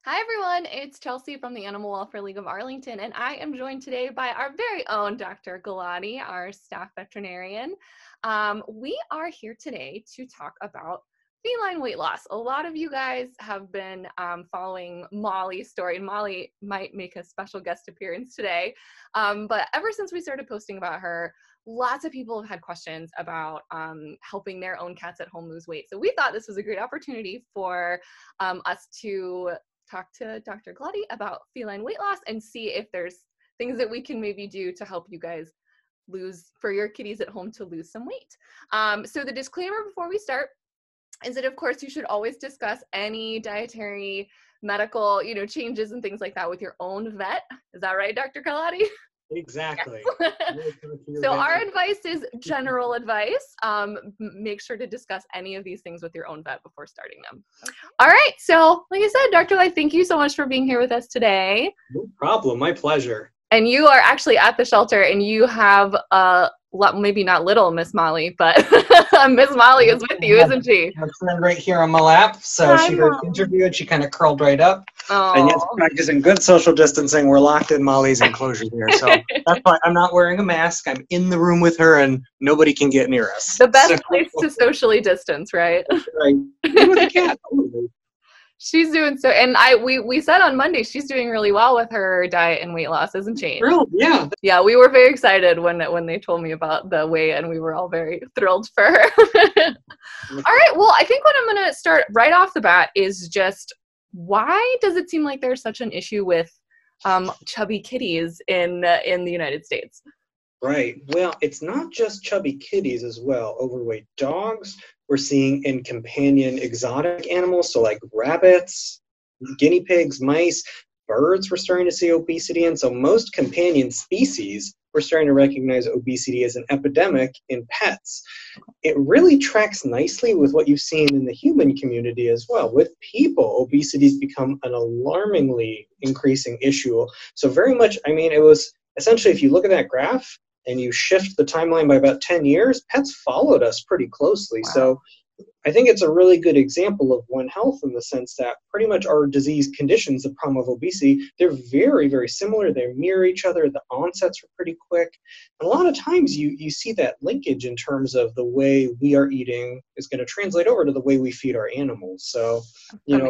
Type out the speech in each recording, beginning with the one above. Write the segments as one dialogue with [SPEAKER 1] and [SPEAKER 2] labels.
[SPEAKER 1] Hi everyone, it's Chelsea from the Animal Welfare League of Arlington, and I am joined today by our very own Dr. Galati, our staff veterinarian. We are here today to talk about feline weight loss. A lot of you guys have been following Molly's story, and Molly might make a special guest appearance today. But ever since we started posting about her, lots of people have had questions about helping their own cats at home lose weight. So we thought this was a great opportunity for us to talk to Dr. Galati about feline weight loss and see if there's things that we can maybe do to help you guys for your kitties at home to lose some weight. So the disclaimer before we start is that, of course, you should always discuss any dietary, medical, changes and things like that with your own vet. Is that right, Dr. Galati?
[SPEAKER 2] Exactly.
[SPEAKER 1] So our advice is general advice. Make sure to discuss any of these things with your own vet before starting them. Okay. All right. So like I said, Dr. Lai, thank you so much for being here with us today.
[SPEAKER 2] No problem. My pleasure.
[SPEAKER 1] And you are actually at the shelter, and you have maybe not little Miss Molly, but Miss Molly is with you, isn't she?
[SPEAKER 2] I have a friend right here on my lap, so
[SPEAKER 1] Hi,
[SPEAKER 2] she heard the interview and she kind of curled right up. And yes, practicing good social distancing. We're locked in Molly's enclosure here, so that's why I'm not wearing a mask. I'm in the room with her, and nobody can get near us.
[SPEAKER 1] The best place to socially distance, right?
[SPEAKER 2] Right. With a cat.
[SPEAKER 1] She's doing so, and we said on Monday she's doing really well with her diet and weight loss, isn't she?
[SPEAKER 2] Really? Yeah.
[SPEAKER 1] Yeah, we were very excited when they told me about the weight, and we were all very thrilled for her. All right, well, I think what I'm going to start right off the bat is just, why does it seem like there's such an issue with chubby kitties in the United States?
[SPEAKER 2] Right. Well, it's not just chubby kitties as well. Overweight dogs we're seeing in companion exotic animals, so like rabbits, guinea pigs, mice, birds we're starting to see obesity in. So most companion species, we're starting to recognize obesity as an epidemic in pets. It really tracks nicely with what you've seen in the human community as well. With people, obesity has become an alarmingly increasing issue. So very much, it was essentially, if you look at that graph, and you shift the timeline by about 10 years, pets followed us pretty closely. Wow. So I think it's a really good example of One Health in the sense that pretty much our disease conditions, the problem of obesity, they're very, very similar. They mirror each other. The onsets are pretty quick. And a lot of times you see that linkage in terms of the way we are eating is going to translate over to the way we feed our animals. So,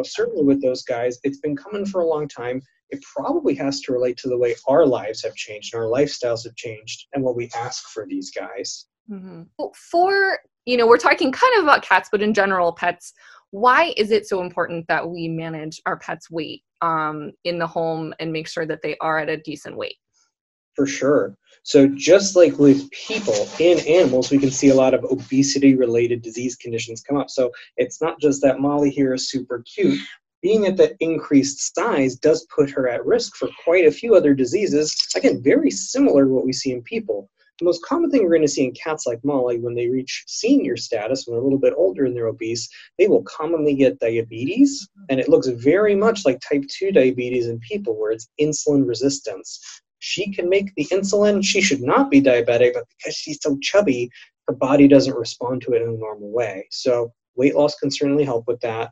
[SPEAKER 2] certainly with those guys, it's been coming for a long time. It probably has to relate to the way our lives have changed and our lifestyles have changed and what we ask for these guys.
[SPEAKER 1] Mm-hmm. We're talking kind of about cats, but in general, pets, why is it so important that we manage our pets' weight in the home and make sure that they are at a decent weight?
[SPEAKER 2] For sure. So just like with people, in animals, we can see a lot of obesity-related disease conditions come up. So it's not just that Molly here is super cute. Being at that increased size does put her at risk for quite a few other diseases, again, very similar to what we see in people. The most common thing we're going to see in cats like Molly, when they reach senior status, when they're a little bit older and they're obese, they will commonly get diabetes, and it looks very much like type 2 diabetes in people, where it's insulin resistance. She can make the insulin. She should not be diabetic, but because she's so chubby, her body doesn't respond to it in a normal way. So weight loss can certainly help with that.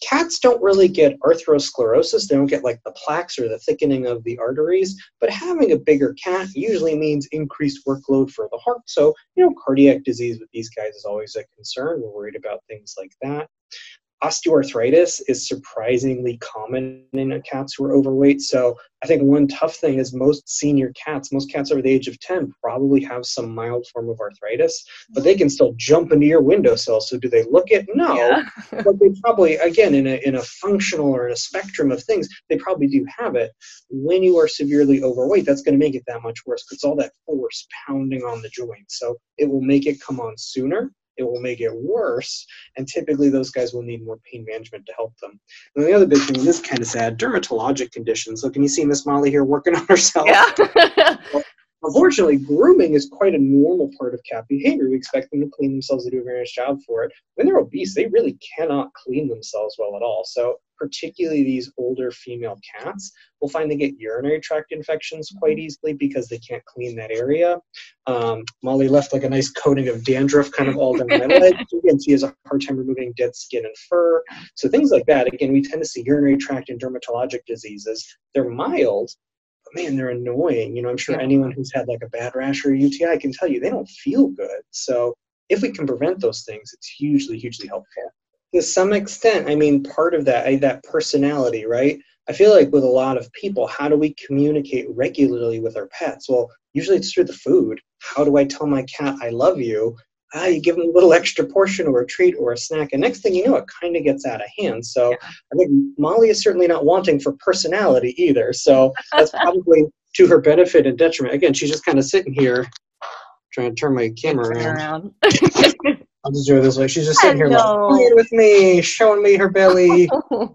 [SPEAKER 2] Cats don't really get atherosclerosis. They don't get like the plaques or the thickening of the arteries, but having a bigger cat usually means increased workload for the heart. So, cardiac disease with these guys is always a concern. We're worried about things like that. Osteoarthritis is surprisingly common in cats who are overweight. So I think one tough thing is most cats over the age of 10 probably have some mild form of arthritis, but they can still jump into your windowsill. So do they look it? No. Yeah. But they probably, again, in a functional or in a spectrum of things, they probably do have it. When you are severely overweight, that's going to make it that much worse because all that force pounding on the joints. So it will make it come on sooner. It will make it worse, and typically those guys will need more pain management to help them. And the other big thing, and this is kind of sad, dermatologic conditions. So can you see Miss Molly here working on herself?
[SPEAKER 1] Yeah.
[SPEAKER 2] Unfortunately, grooming is quite a normal part of cat behavior. We expect them to clean themselves. They do a very nice job for it. When they're obese, they really cannot clean themselves well at all. So particularly these older female cats will find they get urinary tract infections quite easily because they can't clean that area. Molly left like a nice coating of dandruff kind of all down my leg. Again, she has a hard time removing dead skin and fur. So things like that. Again, we tend to see urinary tract and dermatologic diseases. They're mild, man, they're annoying. I'm sure anyone who's had like a bad rash or a UTI can tell you they don't feel good. So if we can prevent those things, it's hugely, hugely helpful. To some extent, part of that personality, right? I feel like with a lot of people, how do we communicate regularly with our pets? Well, usually it's through the food. How do I tell my cat I love you? You give them a little extra portion or a treat or a snack, and next thing you know, it kind of gets out of hand. So I think Molly is certainly not wanting for personality either. So that's probably to her benefit and detriment. Again, she's just kind of sitting here trying to turn my camera around. I'll just do it this way. She's just sitting here like, playing with me, showing me her belly,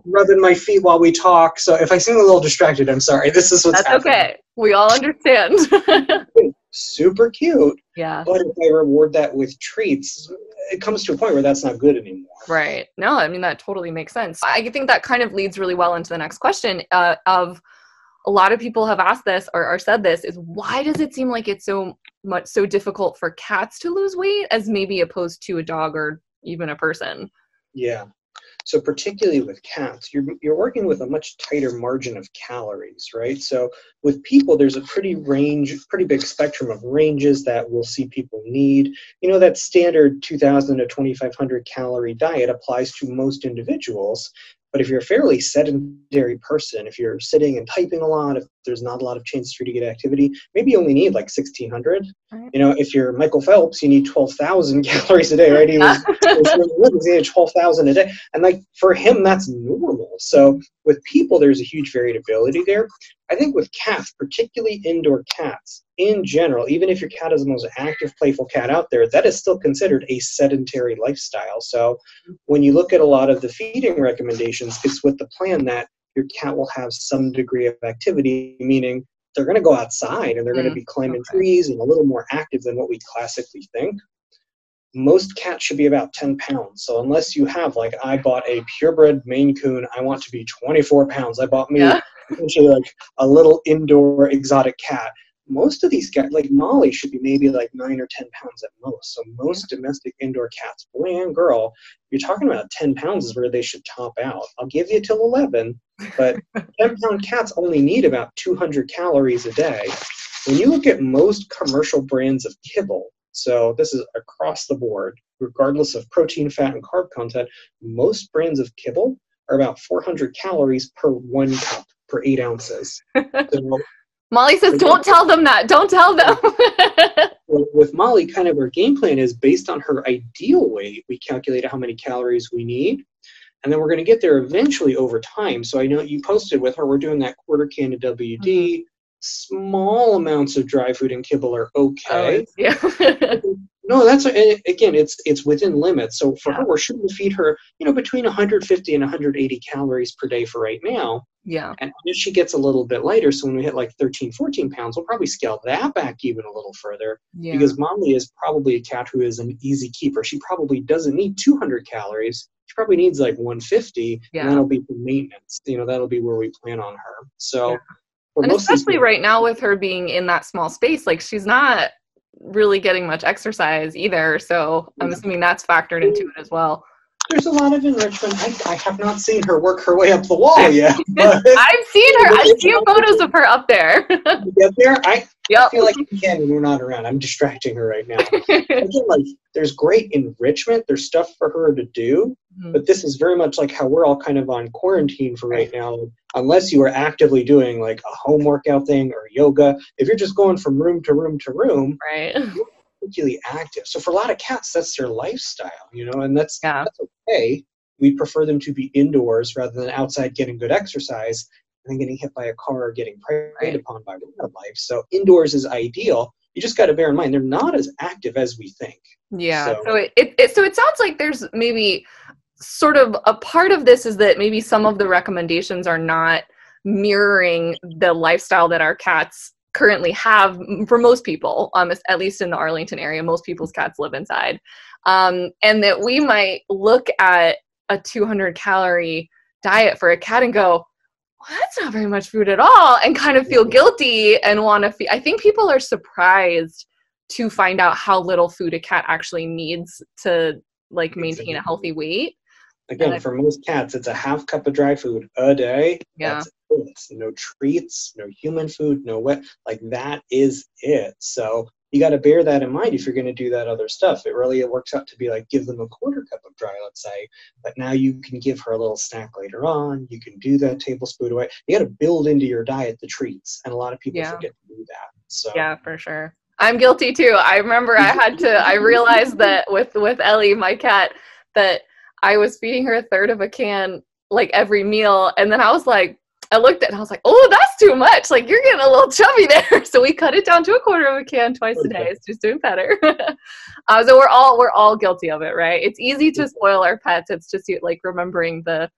[SPEAKER 2] rubbing my feet while we talk. So if I seem a little distracted, I'm sorry. This is what's happening.
[SPEAKER 1] That's okay. We all understand.
[SPEAKER 2] Super cute.
[SPEAKER 1] Yeah.
[SPEAKER 2] But if I reward that with treats, it comes to a point where that's not good anymore.
[SPEAKER 1] Right. No, that totally makes sense. I think that kind of leads really well into the next question of a lot of people have asked this or said this is, why does it seem like it's so difficult for cats to lose weight as maybe opposed to a dog or even a person? Yeah.
[SPEAKER 2] So particularly with cats, you're working with a much tighter margin of calories, right? So with people, there's a pretty big spectrum of ranges that we'll see people need. That standard 2,000 to 2,500 calorie diet applies to most individuals. But if you're a fairly sedentary person, if you're sitting and typing a lot, if there's not a lot of chances for you to get activity, maybe you only need like 1,600. Right. If you're Michael Phelps, you need 12,000 calories a day, right? He needed 12,000 a day. And like for him, that's normal. So with people, there's a huge variability there. I think with cats, particularly indoor cats, in general, even if your cat is the most active, playful cat out there, that is still considered a sedentary lifestyle. So when you look at a lot of the feeding recommendations, it's with the plan that your cat will have some degree of activity, meaning they're going to go outside and they're going to be climbing trees and a little more active than what we classically think. Most cats should be about 10 pounds. So unless you have, like, I bought a purebred Maine Coon, I want to be 24 pounds. I bought me essentially like a little indoor exotic cat. Most of these cats, like Molly, should be maybe like 9 or 10 pounds at most. So most domestic indoor cats, boy and girl, you're talking about 10 pounds is where they should top out. I'll give you till 11, but 10-pound cats only need about 200 calories a day. When you look at most commercial brands of kibble, so this is across the board, regardless of protein, fat, and carb content, most brands of kibble are about 400 calories per 1 cup, per 8 ounces. So,
[SPEAKER 1] Molly says, don't tell them that. Don't tell them.
[SPEAKER 2] With Molly, kind of our game plan is based on her ideal weight. We calculated how many calories we need, and then we're going to get there eventually over time. So I know you posted with her, we're doing that quarter can of WD. Small amounts of dry food and kibble are okay. No, that's, again, it's within limits. So for her, we're shooting to feed her, between 150 and 180 calories per day for right now. Yeah. And if she gets a little bit lighter, so when we hit like 13, 14 pounds, we'll probably scale that back even a little further. Yeah. Because Molly is probably a cat who is an easy keeper. She probably doesn't need 200 calories. She probably needs like 150, and that'll be for maintenance. That'll be where we plan on her. So.
[SPEAKER 1] And especially right now with her being in that small space, like she's not really getting much exercise either. So I'm assuming that's factored into it as well.
[SPEAKER 2] There's a lot of enrichment. I have not seen her work her way up the wall yet.
[SPEAKER 1] I've seen her. I've seen photos of her up there.
[SPEAKER 2] You get there? I feel like you can when we're not around. I'm distracting her right now. Again, like, there's great enrichment. There's stuff for her to do. But this is very much like how we're all kind of on quarantine for right now. Unless you are actively doing like a home workout thing or yoga, if you're just going from room to room to room, you're particularly active. So for a lot of cats, that's their lifestyle, and that's okay. We prefer them to be indoors rather than outside getting good exercise and then getting hit by a car or getting preyed upon by wildlife. So indoors is ideal. You just got to bear in mind they're not as active as we think.
[SPEAKER 1] Yeah. So it sounds like there's maybe sort of a part of this is that maybe some of the recommendations are not mirroring the lifestyle that our cats currently have for most people, at least in the Arlington area, most people's cats live inside. And that we might look at a 200 calorie diet for a cat and go, well, that's not very much food at all, and kind of feel guilty and want to feel. I think people are surprised to find out how little food a cat actually needs to like maintain a healthy weight.
[SPEAKER 2] Again, for most cats, it's a half cup of dry food a day.
[SPEAKER 1] Yeah.
[SPEAKER 2] That's it. No treats, no human food, no wet. Like, that is it. So you got to bear that in mind if you're going to do that other stuff. It really works out to be like, give them a quarter cup of dry, let's say. But now you can give her a little snack later on. You can do that tablespoon away. You got to build into your diet the treats. And a lot of people forget to do that. So
[SPEAKER 1] yeah, for sure. I'm guilty too. I remember I realized that with Ellie, my cat, that I was feeding her a third of a can like every meal. And then I was like, I looked at it and I was like, oh, that's too much. Like, you're getting a little chubby there. So we cut it down to a quarter of a can twice a day. It's just doing better. So we're all guilty of it, right? It's easy to spoil our pets. It's just like remembering the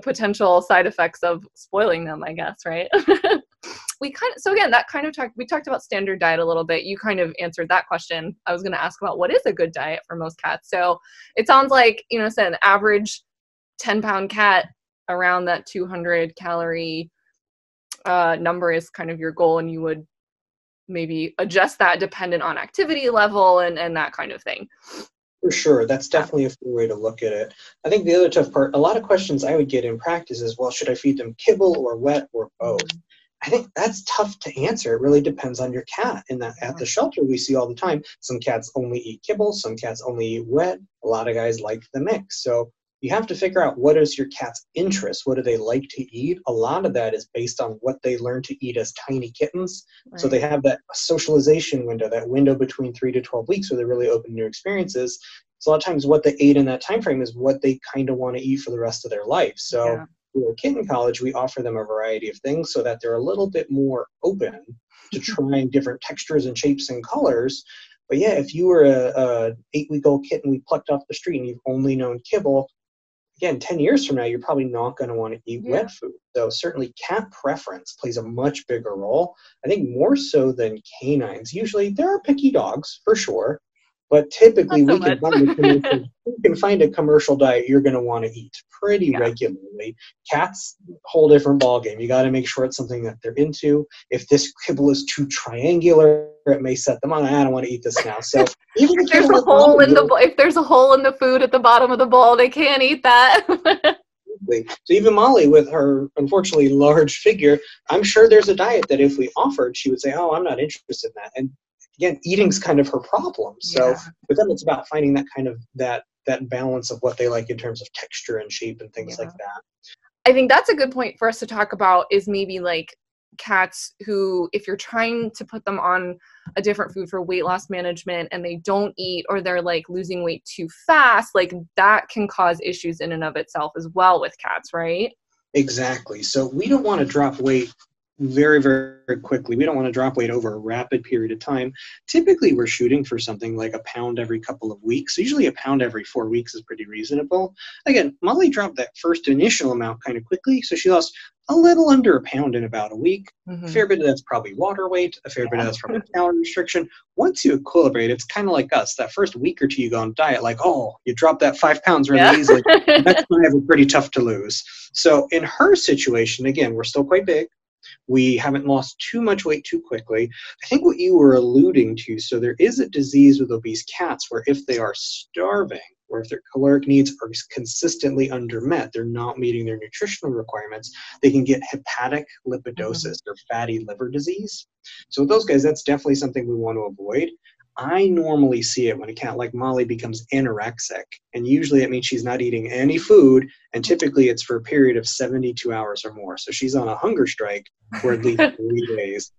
[SPEAKER 1] potential side effects of spoiling them, I guess, right? We talked about standard diet a little bit. You kind of answered that question. I was going to ask about what is a good diet for most cats. So it sounds like, say an average 10-pound cat around that 200 calorie number is kind of your goal, and you would maybe adjust that dependent on activity level and that kind of thing.
[SPEAKER 2] For sure. That's definitely a fair way to look at it. I think the other tough part, a lot of questions I would get in practice is, well, should I feed them kibble or wet or both? I think that's tough to answer. It really depends on your cat. And that at the shelter, we see all the time, some cats only eat kibble, some cats only eat wet. A lot of guys like the mix. So you have to figure out, what is your cat's interest? What do they like to eat? A lot of that is based on what they learn to eat as tiny kittens. Right. So they have that socialization window, that window between 3 to 12 weeks where they're really open to new experiences. So a lot of times what they ate in that time frame is what they kind of want to eat for the rest of their life. So for kitten college, we offer them a variety of things so that they're a little bit more open to trying different textures and shapes and colors. But yeah, if you were a 8-week-old kitten we plucked off the street and you've only known kibble, again, 10 years from now, you're probably not going to want to eat wet food. So certainly cat preference plays a much bigger role. I think more so than canines. Usually there are picky dogs, for sure. But typically we can find a commercial diet you're going to want to eat pretty regularly. Cats, whole different ballgame. You got to make sure it's something that they're into. If this kibble is too triangular, it may set them on. I don't want to eat this now. So even if there's a hole in the
[SPEAKER 1] if there's a hole in the food at the bottom of the bowl, they can't eat that.
[SPEAKER 2] So even Molly, with her unfortunately large figure, I'm sure there's a diet that if we offered, she would say, "Oh, I'm not interested in that." And again, eating's kind of her problem. So with them, it's about finding that kind of that balance of what they like in terms of texture and shape and things like that.
[SPEAKER 1] I think that's a good point for us to talk about, is maybe like cats who, if you're trying to put them on a different food for weight loss management and they don't eat, or they're like losing weight too fast, like that can cause issues in and of itself as well with cats, right?
[SPEAKER 2] Exactly. So we don't want to drop weight very, very quickly. We don't want to drop weight over a rapid period of time. Typically, we're shooting for something like a pound every couple of weeks. So usually a pound every 4 weeks is pretty reasonable. Again, Molly dropped that first initial amount kind of quickly, so she lost a little under a pound in about a week. A fair bit of that's probably water weight. A fair bit of that's probably calorie restriction. Once you equilibrate, it's kind of like us. That first week or two you go on diet, like, oh, you dropped that 5 pounds really easily. That's kind of pretty tough to lose. So in her situation, again, we're still quite big. We haven't lost too much weight too quickly. I think what you were alluding to, so there is a disease with obese cats where if they are starving, or if their caloric needs are consistently undermet, they're not meeting their nutritional requirements, they can get hepatic lipidosis or fatty liver disease. So with those guys, that's definitely something we want to avoid. I normally see it when a cat like Molly becomes anorexic, and usually it means she's not eating any food, and typically it's for a period of 72 hours or more. So she's on a hunger strike for at least 3 days.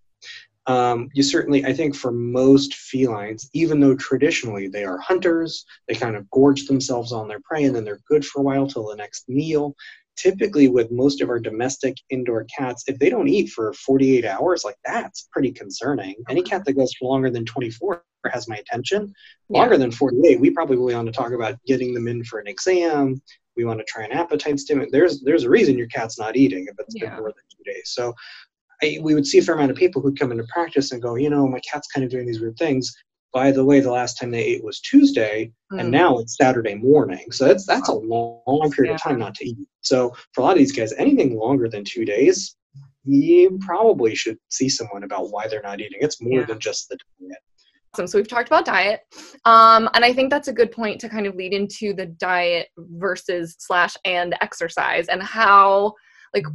[SPEAKER 2] You certainly, I think for most felines, even though traditionally they are hunters, they kind of gorge themselves on their prey and then they're good for a while till the next meal. Typically with most of our domestic indoor cats, if they don't eat for 48 hours, like that's pretty concerning. Any cat that goes for longer than 24 has my attention. Longer than 48, we probably want to talk about getting them in for an exam. We want to try an appetite stimulant. There's a reason your cat's not eating if it's been more than 2 days. So we would see a fair amount of people who'd come into practice and go, my cat's kind of doing these weird things. By the way, the last time they ate was Tuesday, and now it's Saturday morning. So that's a long period of time not to eat. So for a lot of these guys, anything longer than 2 days, you probably should see someone about why they're not eating. It's more than just the diet.
[SPEAKER 1] Awesome. So we've talked about diet. And I think that's a good point to kind of lead into the diet versus and exercise, and how, like,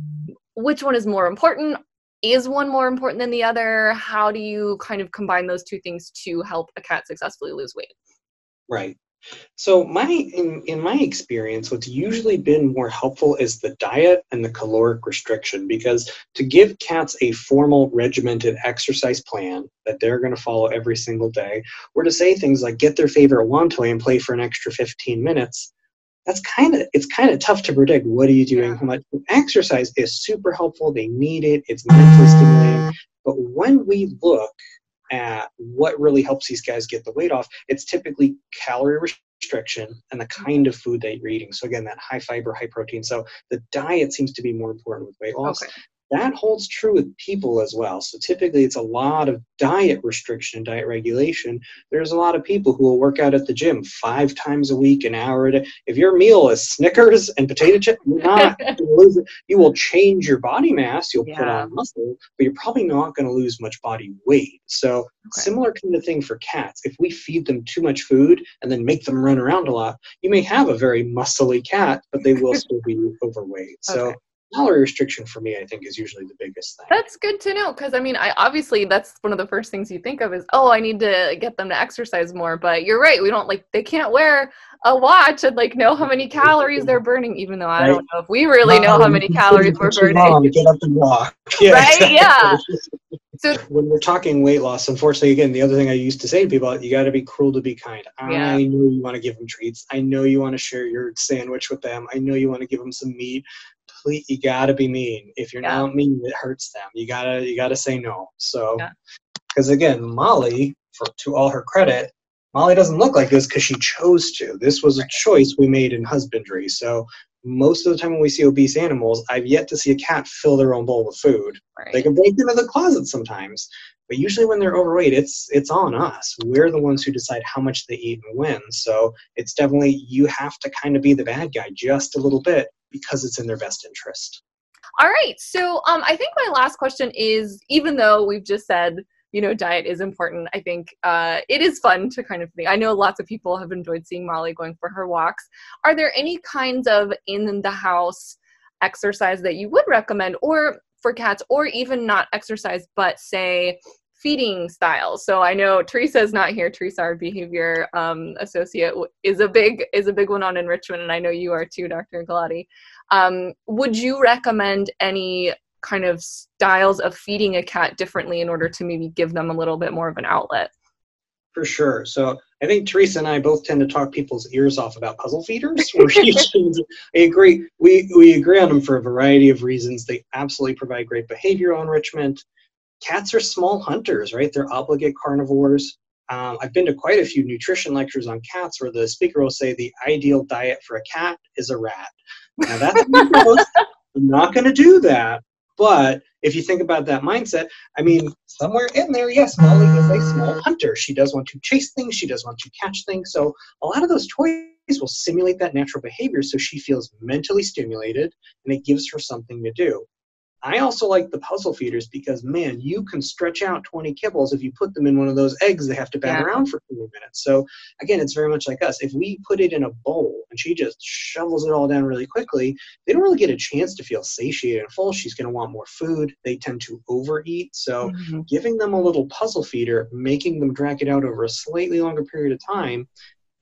[SPEAKER 1] which one is more important? Is one more important than the other? How do you kind of combine those two things to help a cat successfully lose weight?
[SPEAKER 2] Right. So in my experience, what's usually been more helpful is the diet and the caloric restriction, because to give cats a formal regimented exercise plan that they're going to follow every single day, or to say things like get their favorite wand toy and play for an extra 15 minutes, it's kind of tough to predict. What are you doing? How much? Exercise is super helpful. They need it. It's mentally stimulating. But when we look at what really helps these guys get the weight off, it's typically calorie restriction and the kind of food that you're eating. So again, that high fiber, high protein. So the diet seems to be more important with weight loss.
[SPEAKER 1] Okay.
[SPEAKER 2] That holds true with people as well. So typically it's a lot of diet restriction and diet regulation. There's a lot of people who will work out at the gym 5 times a week, an hour a day. If your meal is Snickers and potato chips, you're not going to lose it. You will change your body mass, you'll put on muscle, but you're probably not going to lose much body weight. So similar kind of thing for cats. If we feed them too much food and then make them run around a lot, you may have a very muscly cat, but they will still be overweight. So calorie restriction for me, I think, is usually the biggest thing.
[SPEAKER 1] That's good to know, because I mean, obviously that's one of the first things you think of is, oh, I need to get them to exercise more. But you're right, we don't, like, they can't wear a watch and like know how many calories they're burning, even though I don't know if we really know how many calories we're burning.
[SPEAKER 2] Get up and walk.
[SPEAKER 1] Right? Yeah.
[SPEAKER 2] So when we're talking weight loss, unfortunately, again, the other thing I used to say to people, you got to be cruel to be kind. I know you want to give them treats. I know you want to share your sandwich with them. I know you want to give them some meat. Please, you got to be mean. If you're not mean, it hurts them. You gotta say no. So, because again, Molly, to all her credit, Molly doesn't look like this because she chose to. This was a choice we made in husbandry. So most of the time when we see obese animals, I've yet to see a cat fill their own bowl of food. They can break into the closet sometimes, but usually when they're overweight, it's on us. We're the ones who decide how much they eat and when. So it's definitely, you have to kind of be the bad guy just a little bit because it's in their best interest.
[SPEAKER 1] All right. So I think my last question is, even though we've just said, diet is important, I think it is fun to kind of think. I know lots of people have enjoyed seeing Molly going for her walks. Are there any kinds of in-the-house exercise that you would recommend, or for cats, or even not exercise, but say feeding styles? So I know Teresa's not here. Teresa, our behavior associate, is a big one on enrichment, and I know you are too, Dr. Galati. Would you recommend any kind of styles of feeding a cat differently in order to maybe give them a little bit more of an outlet?
[SPEAKER 2] For sure. So I think Teresa and I both tend to talk people's ears off about puzzle feeders. I agree. We agree on them for a variety of reasons. They absolutely provide great behavioral enrichment. Cats are small hunters, right? They're obligate carnivores. I've been to quite a few nutrition lectures on cats where the speaker will say the ideal diet for a cat is a rat. Now that's I'm not going to do that. But if you think about that mindset, I mean, somewhere in there, yes, Molly is a small hunter. She does want to chase things. She does want to catch things. So a lot of those toys will simulate that natural behavior so she feels mentally stimulated and it gives her something to do. I also like the puzzle feeders because, man, you can stretch out 20 kibbles. If you put them in one of those eggs, they have to bat around for 20 minutes. So, again, it's very much like us. If we put it in a bowl and she just shovels it all down really quickly, they don't really get a chance to feel satiated and full. She's going to want more food. They tend to overeat. So giving them a little puzzle feeder, making them drag it out over a slightly longer period of time,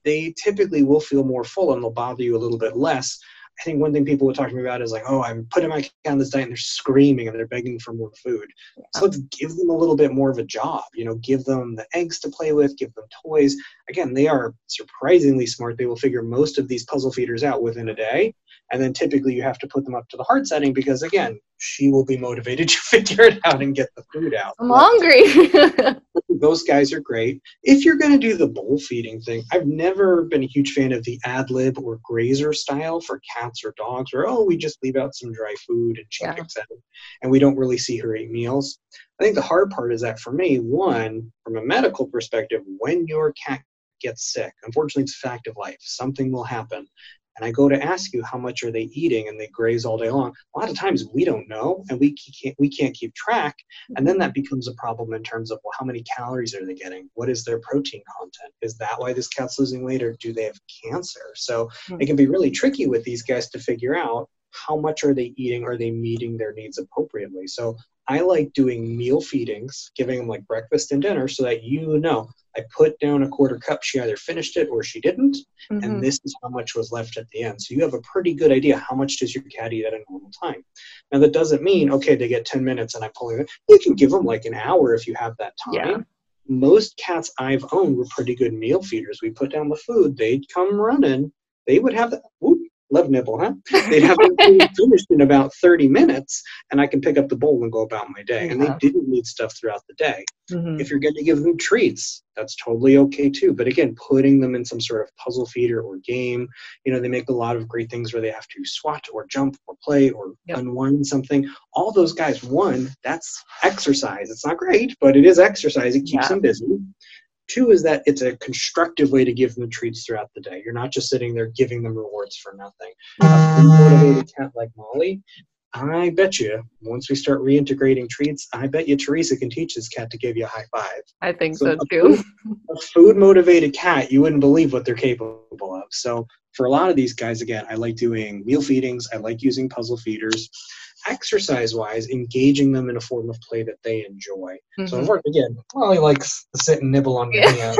[SPEAKER 2] they typically will feel more full and they'll bother you a little bit less. I think one thing people would talk to me about is like, oh, I'm putting my cat on this diet and they're screaming and they're begging for more food. So let's give them a little bit more of a job, give them the eggs to play with, give them toys. Again, they are surprisingly smart. They will figure most of these puzzle feeders out within a day. And then typically you have to put them up to the hard setting because, again, she will be motivated to figure it out and get the food out.
[SPEAKER 1] I'm hungry.
[SPEAKER 2] Those guys are great. If you're going to do the bowl feeding thing, I've never been a huge fan of the ad lib or grazer style for cats or dogs, where, oh, we just leave out some dry food and she
[SPEAKER 1] Yeah.
[SPEAKER 2] picks at it, and we don't really see her eat meals. I think the hard part is that for me, one, from a medical perspective, when your cat gets sick, unfortunately, it's a fact of life. Something will happen. And I go to ask you how much are they eating, and they graze all day long. A lot of times we don't know, and we can't keep track. And then that becomes a problem in terms of, well, how many calories are they getting? What is their protein content? Is that why this cat's losing weight, or do they have cancer? So it can be really tricky with these guys to figure out how much are they eating? Are they meeting their needs appropriately? So I like doing meal feedings, giving them like breakfast and dinner, so that I put down a quarter cup, she either finished it or she didn't, and this is how much was left at the end. So you have a pretty good idea how much does your cat eat at a normal time. Now that doesn't mean, okay, they get 10 minutes and I'm pulling it. You can give them like an hour if you have that time.
[SPEAKER 1] Yeah.
[SPEAKER 2] Most cats I've owned were pretty good meal feeders. We put down the food, they'd come running, they would have that, whoop, love nibble, huh? They'd have the food finished in about 30 minutes, and I can pick up the bowl and go about my day. And they didn't need stuff throughout the day. If you're going to give them treats, that's totally okay too. But again, putting them in some sort of puzzle feeder or game, they make a lot of great things where they have to swat or jump or play or unwind something. All those guys, one, that's exercise. It's not great, but it is exercise. It keeps them busy. Two is that it's a constructive way to give them treats throughout the day. You're not just sitting there giving them rewards for nothing. A food-motivated cat like Molly, I bet you, once we start reintegrating treats, I bet you Teresa can teach this cat to give you a high five.
[SPEAKER 1] I think so too.
[SPEAKER 2] A food-motivated cat, you wouldn't believe what they're capable of. So for a lot of these guys, again, I like doing meal feedings. I like using puzzle feeders. Exercise-wise, engaging them in a form of play that they enjoy. So again, Molly likes to sit and nibble on your hand.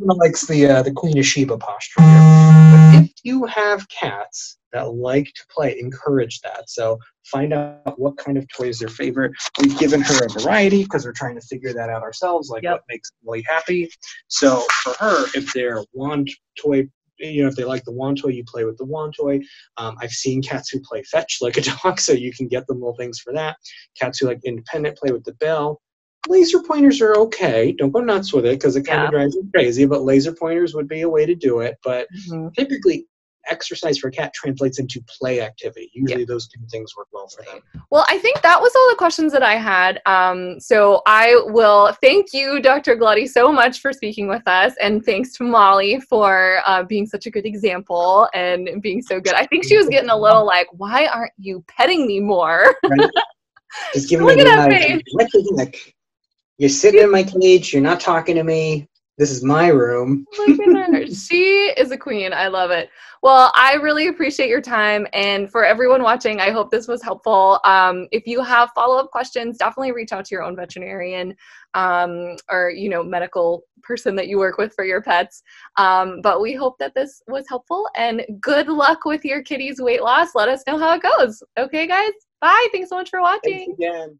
[SPEAKER 2] Likes the Queen of Sheba posture here. But if you have cats that like to play, encourage that. So find out what kind of toy is their favorite. We've given her a variety because we're trying to figure that out ourselves, like what makes Molly happy. So for her, if they're wand toy, if they like the wand toy, you play with the wand toy. I've seen cats who play fetch like a dog, so you can get them little things for that. Cats who like independent play with the bell. Laser pointers are okay. Don't go nuts with it because it kind of drives you crazy, but laser pointers would be a way to do it. But typically, exercise for a cat translates into play activity. Usually those two things work well for them.
[SPEAKER 1] Well, I think that was all the questions that I had. So I will thank you, Dr. Galati, so much for speaking with us. And thanks to Molly for being such a good example and being so good. I think she was getting a little like, why aren't you petting me more?
[SPEAKER 2] Right. Just giving me a you're sitting in my cage. You're not talking to me. This is my room.
[SPEAKER 1] Look at her. She is a queen. I love it. Well, I really appreciate your time. And for everyone watching, I hope this was helpful. If you have follow-up questions, definitely reach out to your own veterinarian or, medical person that you work with for your pets. But we hope that this was helpful. And good luck with your kitty's weight loss. Let us know how it goes. Okay, guys? Bye. Thanks so much for watching.
[SPEAKER 2] Thanks again.